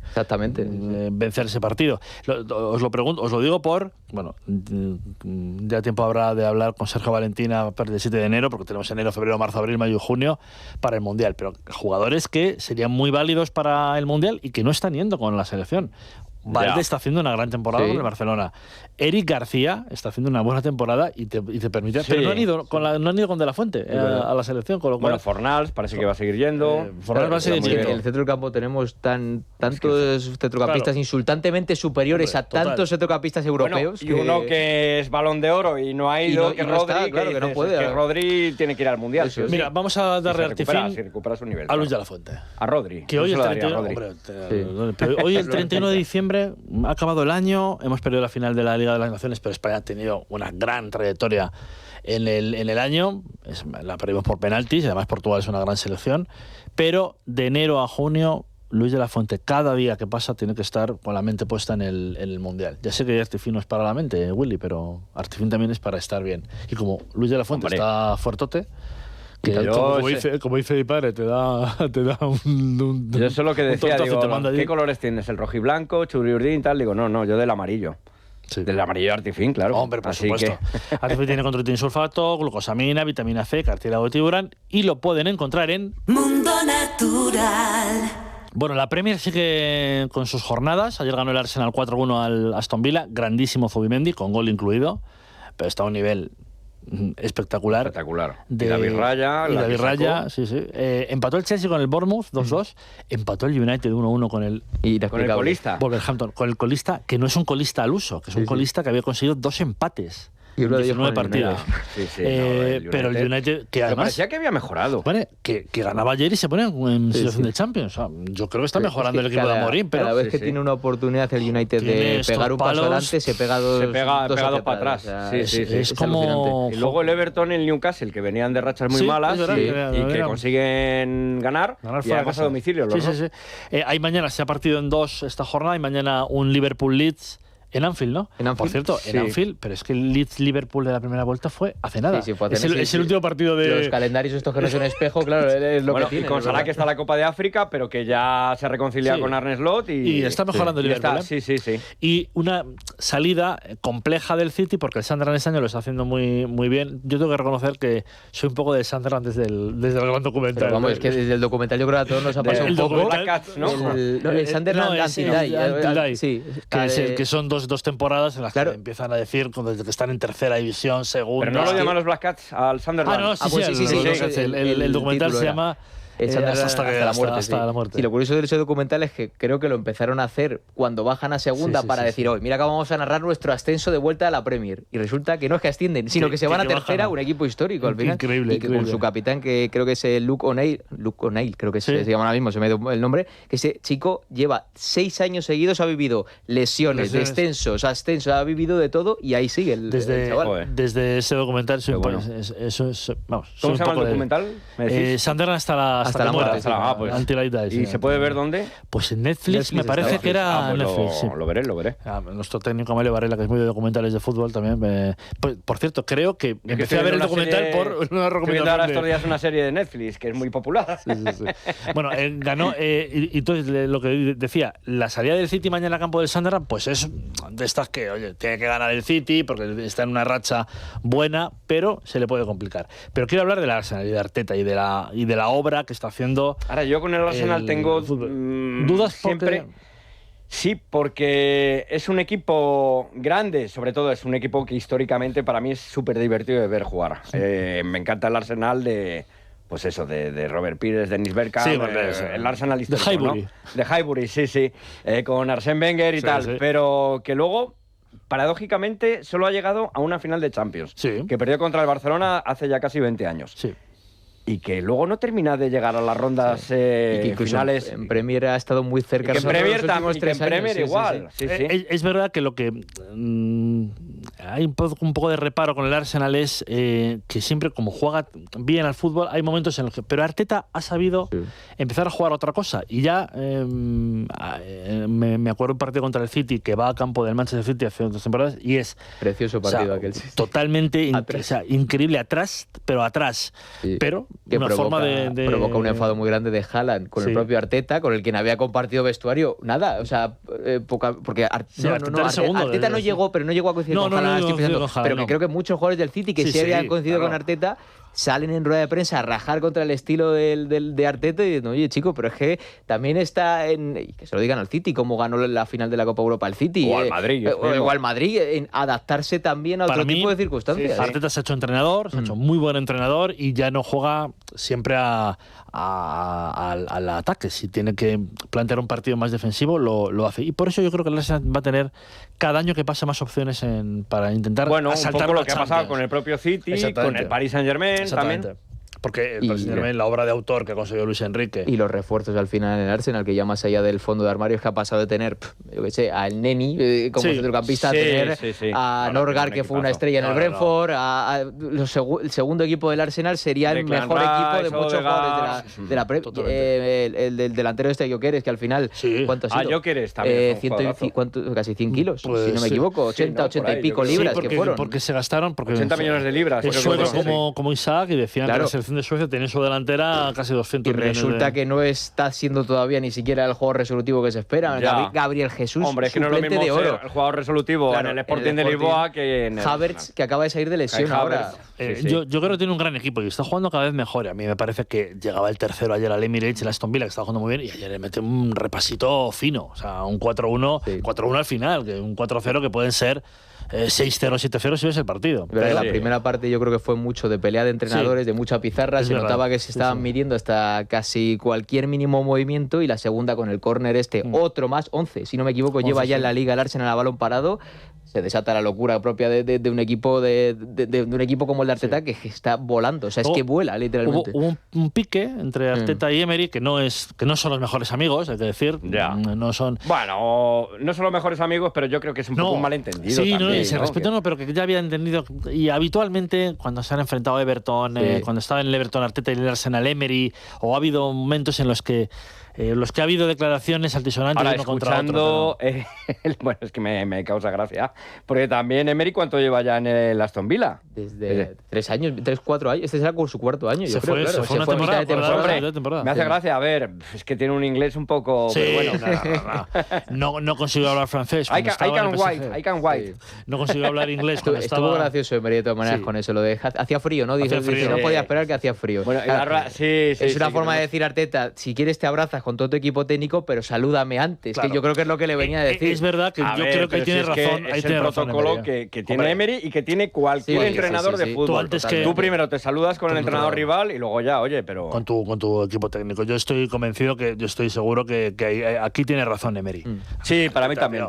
exactamente vencer ese partido. Os lo pregunto, os lo digo por, bueno, ya tiempo habrá de hablar con Sergio Valentina a partir del 7 de enero, porque tenemos enero, febrero, marzo, abril, mayo y junio para el mundial, pero jugadores que serían muy válidos para el mundial y que no están yendo con la selección. Valde está haciendo una gran temporada con el Barcelona. Eric García está haciendo una buena temporada y te permite. Pero no han ido con De La Fuente a la selección. Con lo cual, bueno, Fornals parece que va a seguir yendo. Fornals va a seguir yendo. En el centro del campo tenemos tantos centrocampistas insultantemente superiores a tantos centrocampistas europeos. Bueno, y uno que es Balón de Oro y no ha ido, que Rodri, que no puede. Que Rodri tiene que ir al mundial. Mira, vamos a darle artifin su nivel, a Luis De La Fuente. A Rodri. Que hoy el 31 de diciembre ha acabado el año, hemos perdido la final de la Liga de las Naciones, pero España ha tenido una gran trayectoria en el año. La perdimos por penaltis, y además Portugal es una gran selección, pero de enero a junio Luis De La Fuente, cada día que pasa, tiene que estar con la mente puesta en el Mundial. Ya sé que Artifin no es para la mente, Willy, pero Artifin también es para estar bien. Y como Luis De La Fuente está fuertote, que como dice mi padre, te da un yo eso es lo que decía, digo, ¿qué colores tienes? ¿El rojiblanco, churiurdín, tal? Digo, no, yo del amarillo. Sí. Del amarillo Artifin, claro. Hombre, por supuesto. Artifin tiene controitin sulfato, glucosamina, vitamina C, cartílago de tiburón, y lo pueden encontrar en Mundo Natural. Bueno, la Premier sigue con sus jornadas. Ayer ganó el Arsenal 4-1 al Aston Villa, grandísimo Zubimendi, con gol incluido, pero está a un nivel espectacular. Y David Raya. Sí. Empató el Chelsea con el Bournemouth 2-2. Empató el United 1-1 con el colista. Wolverhampton, con el colista, que no es un colista al uso, que es un colista que había conseguido 2 empates. Y uno de ellos 19 con el partidos. Pero el United, que además... parecía que había mejorado. Que ganaba ayer y se pone en situación de Champions. O sea, yo creo que está mejorando el equipo de Amorim, pero... Cada vez que tiene una oportunidad el United de pegar un paso adelante, se pega dos para atrás. Es como... Y luego el Everton y el Newcastle, que venían de rachas muy malas y que consiguen ganar y además a domicilio. Hay mañana, se ha partido en 2 esta jornada, y mañana un Liverpool-Leeds en Anfield, ¿no? Por cierto, en Anfield, pero es que el Leeds-Liverpool de la primera vuelta fue hace nada. Es el último partido de... Los calendarios estos que no son espejo, claro, es lo que tiene. Y con Salah, que está la Copa de África, pero que ya se ha reconciliado con Arne Slot. Y está mejorando el Liverpool. Y una salida compleja del City, porque el Sunderland este año lo está haciendo muy, muy bien. Yo tengo que reconocer que soy un poco del Sunderland desde el gran documental. Pero vamos, es que desde el documental yo creo que a todos nos ha pasado un poco. El Sunderland Anti-Die. Sí, que son dos temporadas en las que empiezan a decir desde que están en tercera división, segunda... Pero no lo llaman los Black Cats al Sunderland. El documental se llama... hasta la muerte. Y lo curioso de ese documental es que creo que lo empezaron a hacer cuando bajan a segunda para decir, hoy mira que vamos a narrar nuestro ascenso de vuelta a la Premier. Y resulta que no es que ascienden, sino que se van a tercera, un equipo histórico al final. Increíble. Y que con su capitán, que creo que es Luke O'Neill, creo que se llama ahora mismo, se me dio el nombre, que ese chico lleva 6 años seguidos, ha vivido lesiones, descensos, ascensos, ha vivido de todo y ahí sigue el chaval. Desde ese documental, ¿Cómo se llama el documental? Sunderland hasta la muerte. ¿Y se puede ver dónde? Pues en Netflix me parece que era Netflix. Lo veré. Nuestro técnico Amelio Varela, que es muy de documentales de fútbol también. Por cierto, creo que empecé a ver el documental por una recomendación. Estoy viendo ahora estos días una serie de Netflix que es muy popular. Bueno, ganó. Y entonces, lo que decía, la salida del City mañana al campo del Sunderland, pues es de estas que, oye, tiene que ganar el City porque está en una racha buena, pero se le puede complicar. Pero quiero hablar del Arsenal y de Arteta y de la obra que está haciendo. Ahora, yo con el Arsenal tengo dudas siempre. Sí, porque es un equipo grande, sobre todo es un equipo que históricamente para mí es súper divertido de ver jugar. Me encanta el Arsenal de Robert Pires, Dennis Bergkamp, el Arsenal histórico, de Highbury, sí, con Arsène Wenger y tal, pero que luego, paradójicamente, solo ha llegado a una final de Champions, que perdió contra el Barcelona hace ya casi 20 años. Sí. Y que luego no termina de llegar a las rondas finales. En Premier ha estado muy cerca. Y que en Premier también, en Premier igual. Sí. Es verdad que lo que hay un poco de reparo con el Arsenal es que siempre, como juega bien al fútbol, hay momentos en los que... Pero Arteta ha sabido empezar a jugar otra cosa. Y ya me acuerdo un partido contra el City, que va a campo del Manchester City hace 2 temporadas, y es... Precioso partido aquel. Totalmente increíble, atrás. Pero que provoca un enfado muy grande de Haaland con el propio Arteta, con el quien había compartido vestuario. Nada, o sea, porque Arteta no llegó, pero no llegó a coincidir con Haaland. Pero que creo que muchos jugadores del City que sí habían coincidido con Arteta salen en rueda de prensa a rajar contra el estilo de Arteta y dicen, oye, chico, pero es que también está y que se lo digan al City, cómo ganó la final de la Copa Europa el City. O al Madrid. O al Madrid, en adaptarse también a otro tipo de circunstancias. Arteta se ha hecho entrenador, se ha hecho muy buen entrenador y ya no juega siempre al ataque. Si tiene que plantear un partido más defensivo, lo hace. Y por eso yo creo que el Arsenal va a tener cada año que pasa más opciones para intentar asaltar un poco lo que ha pasado con el propio City, con el Paris Saint-Germain también. Porque la obra de autor que ha conseguido Luis Enrique. Y los refuerzos al final en el Arsenal, que ya más allá del fondo de armario es que ha pasado de tener, yo qué sé, al Neni como centrocampista a tener a Norgard, que fue una estrella en el Brentford, el segundo equipo del Arsenal sería el mejor equipo de muchos jugadores de la Premier. El delantero Gyökeres, que al final, ¿cuánto ha sido? Gyökeres también. Casi 100 kilos, si no me equivoco, 80 y pico libras que fueron. Porque se gastaron 80 millones de libras. Suecos como Isaac, y decían que la selección de Suecia tiene su delantera casi 200 millones. Y resulta que no está siendo todavía ni siquiera el jugador resolutivo que se espera. Gabriel Jesús, hombre, es que no es lo mismo de oro. El jugador resolutivo en el Sporting de Lisboa que en el Havertz, que acaba de salir de lesión ahora. Yo creo que tiene un gran equipo y está jugando cada vez mejor. A mí me parece que llegaba el tercero ayer al Emirates, el Aston Villa, que estaba jugando muy bien, y ayer le mete un repasito fino. O sea, un 4-1, 4-1 al final, que un 4-0 que pueden ser 6-0, 7-0 si ves el partido. Pero la primera parte yo creo que fue mucho de pelea de entrenadores, de mucha pizarra, se notaba que se estaban midiendo hasta casi cualquier mínimo movimiento, y la segunda con el córner otro más, 11, si no me equivoco, lleva ya en la Liga el Arsenal a balón parado. se desata la locura propia de un equipo de un equipo como el de Arteta, que está volando. O sea, es que vuela, literalmente. Hubo un pique entre Arteta y Emery que no son los mejores amigos, hay que decir. Ya. No son... Bueno, no son los mejores amigos, pero yo creo que es un poco un malentendido. Sí, también, ese respeto no, pero que ya había entendido. Y habitualmente, cuando se han enfrentado a Everton, cuando estaba en el Everton Arteta y en el Arsenal Emery, o ha habido momentos en los que ha hahabido declaraciones altisonantes ahora, uno contra otro. Bueno, es que me causa gracia. Porque también Emery, ¿cuánto lleva ya en el Aston Villa? Desde 3 años, 4 años. Este será con su 4º año, yo creo. Se fue una temporada. Me hace gracia, a ver, es que tiene un inglés un poco... Sí, pero bueno, no consiguió hablar francés. I can wait. No consiguió hablar inglés cuando estaba... Estuvo gracioso Emery de todas maneras con eso. Lo de hacía frío, ¿no? Dice, no podía esperar que hacía frío. Bueno, es una forma de decir, Arteta, si quieres te abrazas con todo tu equipo técnico, pero salúdame antes, que yo creo que es lo que le venía a decir. Es verdad que yo creo que ahí tiene razón. Es el protocolo que tiene Emery y que tiene cualquier entrenador de fútbol. Tú primero te saludas con el entrenador rival y luego ya, oye, pero... Con tu equipo técnico. Yo estoy convencido yo estoy seguro que aquí tiene razón Emery. Sí, para mí también.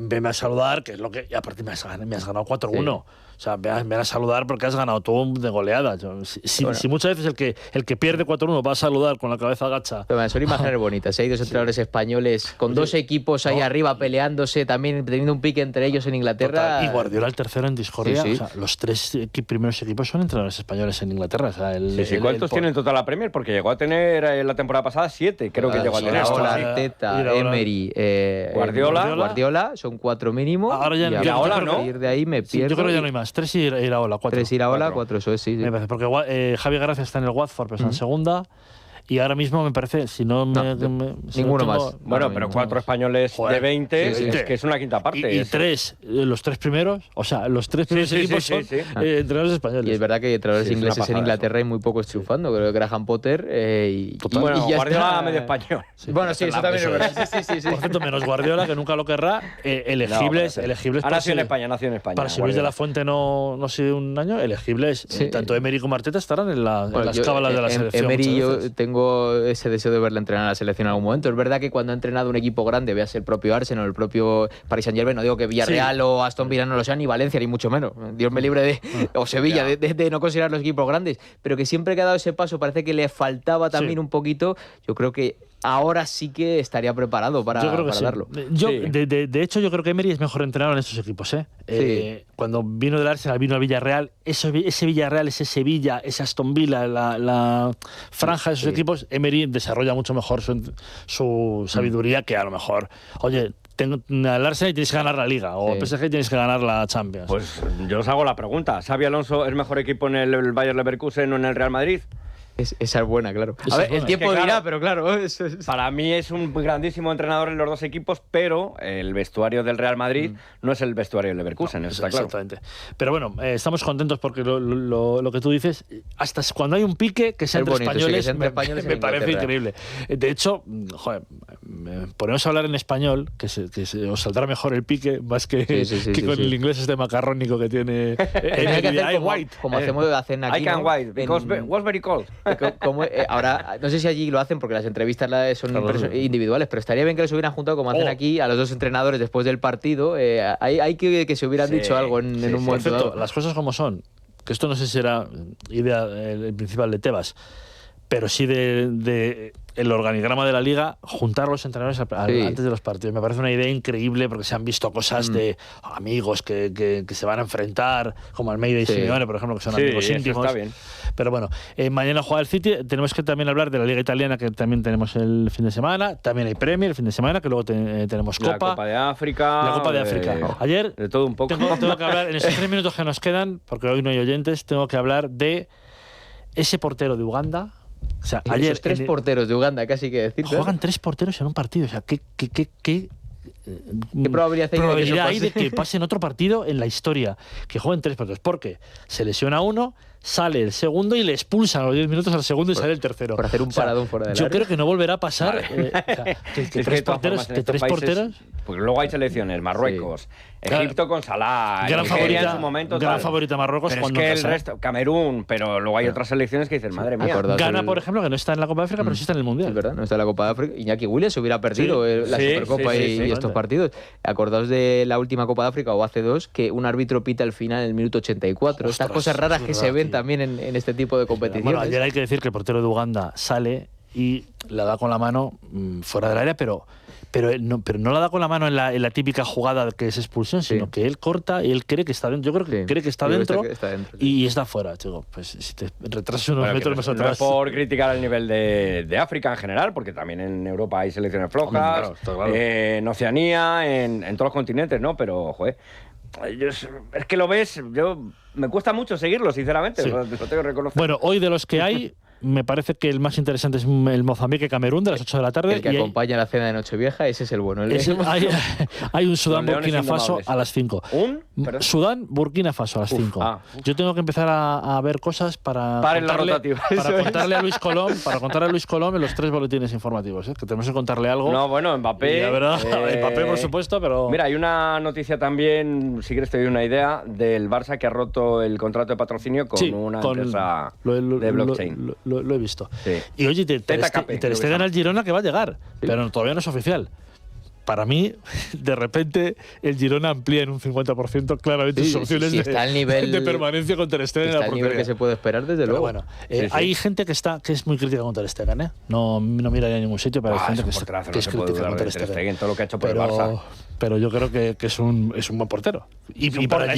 Venme a saludar, que es lo que... Y aparte me has ganado 4-1. O sea, ven a saludar porque has ganado tú de goleada. Si muchas veces el que pierde 4-1 va a saludar con la cabeza agacha. Pero son imágenes bonitas. Hay 2 entrenadores españoles con 2 equipos ahí arriba peleándose, también teniendo un pique entre ellos en Inglaterra. Total. Y Guardiola el tercero en discordia. O sea, los 3 primeros equipos son entrenadores españoles en Inglaterra. O sea, ¿cuántos tienen en total la Premier? Porque llegó a tener la temporada pasada 7, creo que llegó a tener. Arteta, Emery, Guardiola, son 4 mínimo. Ahora ya Iraola, ¿no? A partir de ahí me pierdo. Yo creo que ya no hay más. 3 Iraola, 4. 3 Iraola, 4, eso es, sí. Me parece, porque Javi Gracia está en el Watford, pero está en segunda. Y ahora mismo me parece, ninguno más. Bueno, pero 4 españoles de 20, es que es una quinta parte. Y los 3 primeros, o sea, los 3 primeros equipos son entrenadores españoles. Y es verdad que hay entrenadores ingleses en Inglaterra hay muy pocos triunfando. Creo que Graham Potter y Guardiola medio español. Bueno, sí, eso también es verdad. Sí. Por cierto, menos Guardiola, que nunca lo querrá, elegibles nació en España. Para si Luis de la Fuente no sigue un año, elegibles. Tanto Emery como Arteta estarán en las cábalas de la selección. Emery yo tengo ese deseo de verle entrenar a la selección en algún momento. Es verdad que cuando ha entrenado un equipo grande, veas el propio Arsenal, el propio Paris Saint-Germain, no digo que Villarreal o Aston Villa no lo sea, ni Valencia, ni mucho menos. Dios me libre o Sevilla, de no considerar los equipos grandes. Pero que siempre que ha dado ese paso parece que le faltaba también un poquito. Yo creo que ahora sí que estaría preparado para darlo. De hecho, yo creo que Emery es mejor entrenador en estos equipos. Cuando vino del Arsenal, vino al Villarreal, ese Villarreal, ese Sevilla, ese Aston Villa, la franja de esos equipos, Emery desarrolla mucho mejor su sabiduría que a lo mejor, oye, al Arsenal tienes que ganar la Liga, o al PSG tienes que ganar la Champions. Pues yo os hago la pregunta, ¿Xabi Alonso es mejor equipo en el Bayer Leverkusen o en el Real Madrid? Esa es buena, claro. A ver, el tiempo dirá, pero claro. Para mí es un grandísimo entrenador en los 2 equipos, pero el vestuario del Real Madrid no es el vestuario del Leverkusen, eso está claro. Exactamente. Pero bueno, estamos contentos porque lo que tú dices, hasta cuando hay un pique que sea entre españoles, me parece increíble. De hecho, joder, ponemos a hablar en español, que os saldrá mejor el pique, más que con el inglés este macarrónico que tiene como hacen aquí. I can wait, because was very cold. Ahora, no sé si allí lo hacen porque las entrevistas son individuales, pero estaría bien que los hubieran juntado como hacen aquí a los 2 entrenadores después del partido. Hay que se hubieran dicho algo en un momento dado. Las cosas como son, que esto no sé si era idea el principal de Tebas, pero sí de el organigrama de la Liga, juntar los entrenadores antes de los partidos. Me parece una idea increíble porque se han visto cosas de amigos que se van a enfrentar, como Almeida y Simeone, por ejemplo, que son amigos íntimos. Está bien. Pero bueno, mañana juega el City. Tenemos que también hablar de la Liga Italiana, que también tenemos el fin de semana. También hay Premier el fin de semana, que luego tenemos Copa. La Copa de África. La Copa de África. Ayer de todo un poco. Tengo que hablar, en esos 3 minutos que nos quedan, porque hoy no hay oyentes, tengo que hablar de ese portero de Uganda. O sea, ayer esos 3 porteros de Uganda, casi que decir. Juegan 3 porteros en un partido. O sea, ¿qué probabilidad hay de que pase en otro partido en la historia? Que jueguen 3 porteros. Porque se lesiona uno, sale el segundo y le expulsan a los 10 minutos al segundo y sale el tercero. Por hacer un paradón fuera del área. Yo creo que no volverá a pasar que tres porteros. Porque luego hay selecciones, Marruecos, Egipto con Salah, gran favorita en su momento. Gran favorita Marruecos. Pero es que el resto, Camerún, pero luego hay otras selecciones que dicen, madre mía. Ghana, por ejemplo, que no está en la Copa de África, pero sí está en el Mundial. Es verdad, no está en la Copa de África. Iñaki Williams hubiera perdido la Supercopa y estos partidos. Acordaos de la última Copa de África, o hace 2, que un árbitro pita al final en el minuto 84. Estas cosas raras que se ven también en este tipo de competiciones. Bueno, ayer hay que decir que el portero de Uganda sale y la da con la mano fuera del área, pero no la da con la mano en la típica jugada que es expulsión, sino que él corta y él cree que está dentro. Yo creo que cree que está dentro, y está fuera. Digo, pues si te retrasas unos metros más atrás. No es por criticar el nivel de África en general, porque también en Europa hay selecciones flojas, claro. En Oceanía, en todos los continentes, ¿no? Pero, joder, es que lo ves, me cuesta mucho seguirlo, sinceramente, lo tengo que reconocer. Bueno, hoy de los que hay, me parece que el más interesante es el Mozambique-Camerún de las 8 de la tarde. El que acompaña la cena de Nochevieja, ese es el bueno. Hay un Sudán-Burkina Faso a las 5. Sudán-Burkina Faso a las 5. Yo tengo que empezar a ver cosas para contarle a Luis Colom en los 3 boletines informativos, que tenemos que contarle algo. No, bueno, Mbappé. La verdad, Mbappé, por supuesto, pero... Mira, hay una noticia también, si quieres te doy una idea, del Barça que ha roto el contrato de patrocinio con una empresa de blockchain. Lo he visto. Sí. Y oye, Ter Stegen al Girona, que va a llegar, pero todavía no es oficial. Para mí, de repente, el Girona amplía en un 50% claramente sus opciones de permanencia con Ter Stegen. Está el nivel que se puede esperar, desde luego. Bueno, hay gente que es muy crítica con Ter Stegen, No mira en ningún sitio, pero hay gente que es crítica con Ter Stegen. Todo lo que ha hecho por el Barça. Pero yo creo que es un buen portero. Y para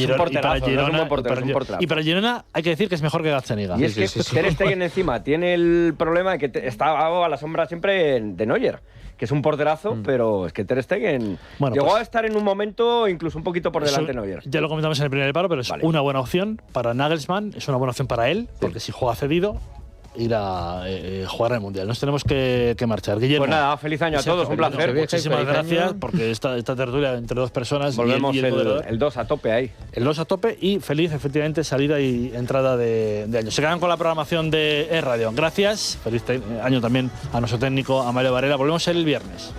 Girona hay que decir que es mejor que Gazzaniga. Y es que Ter Stegen encima tiene el problema de que está a la sombra siempre de Neuer, que es un porterazo, pero es que Ter Stegen llegó a estar en un momento incluso un poquito por delante de Neuer. Ya lo comentamos en el primer paro, pero es una buena opción para Nagelsmann, es una buena opción para él, porque si juega cedido, ir a jugar el Mundial. Nos tenemos que marchar. Guillermo. Pues nada, feliz año a todos, un placer. Muchísimas gracias, porque esta tertulia entre 2 personas. Volvemos el 2 a tope ahí. El 2 a tope y feliz, efectivamente, salida y entrada de año. Se quedan con la programación de E-Radio. Gracias. Feliz año también a nuestro técnico, a Mario Varela. Volvemos el viernes.